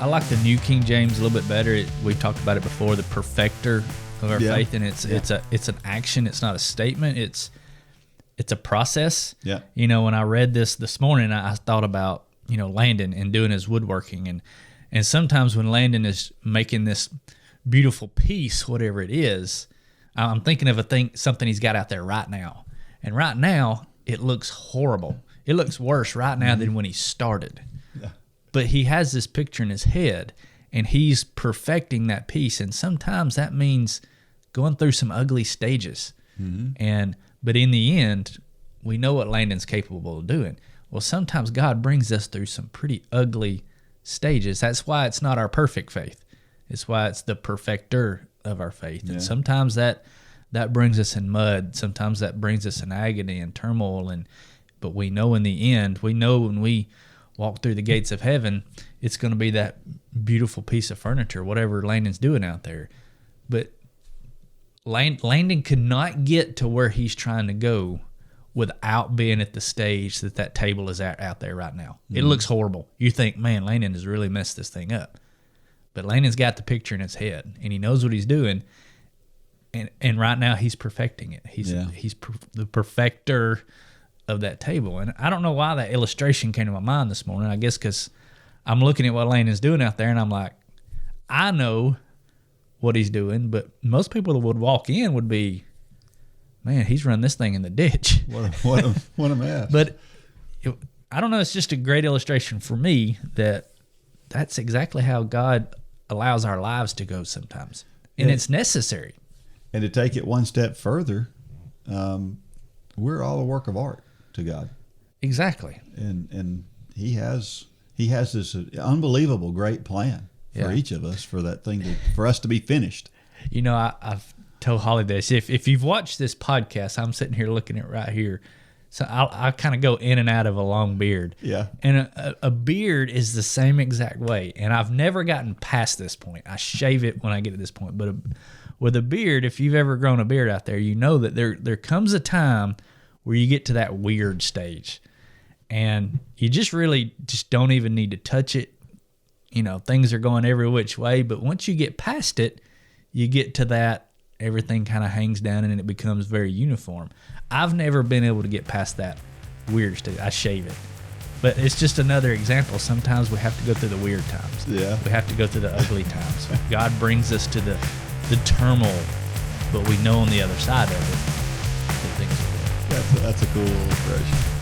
like the New King James a little bit better. We've talked about it before. The perfecter of our faith, and it's an action. It's not a statement. It's a process. Yeah. You know, when I read this morning, I thought about, you know, Landon and doing his woodworking, and sometimes when Landon is making this beautiful piece, whatever it is, I'm thinking of something he's got out there right now, and right now it looks horrible. It looks worse right now than when he started. Yeah. But he has this picture in his head, and he's perfecting that piece, and sometimes that means going through some ugly stages. But in the end, we know what Landon's capable of doing. Well, sometimes God brings us through some pretty ugly stages. That's why it's not our perfect faith. It's why it's the perfecter of our faith. Yeah. And sometimes that brings us in mud. Sometimes that brings us in agony and turmoil. But we know in the end, we know when we walk through the gates of heaven, it's going to be that beautiful piece of furniture, whatever Landon's doing out there. But Landon could not get to where he's trying to go without being at the stage that table is out there right now. It looks horrible. You think, man, Landon has really messed this thing up. But Landon's got the picture in his head, and he knows what he's doing. And right now he's perfecting it. He's the perfecter of that table. And I don't know why that illustration came to my mind this morning. I guess because I'm looking at what Landon's doing out there, and I'm like, I know what he's doing, but most people that would walk in would be, man, he's run this thing in the ditch. What a mess. But I don't know. It's just a great illustration for me that's exactly how God allows our lives to go sometimes. And it's necessary. And to take it one step further, we're all a work of art to God. Exactly. And he has this unbelievable great plan for each of us, for that thing for us to be finished. You know, I've told Holly this. If you've watched this podcast, I'm sitting here looking at it right here. So I kind of go in and out of a long beard. Yeah. And a beard is the same exact way. And I've never gotten past this point. I shave it when I get to this point. But with a beard, if you've ever grown a beard out there, you know that there comes a time where you get to that weird stage. And you just don't even need to touch it. You know, things are going every which way. But once you get past it, you get to that, everything kind of hangs down and it becomes very uniform. I've never been able to get past that weird stage. I shave it. But it's just another example. Sometimes we have to go through the weird times. Yeah. We have to go through the ugly times. God brings us to the turmoil, but we know on the other side of it that things are good. That's a cool illustration.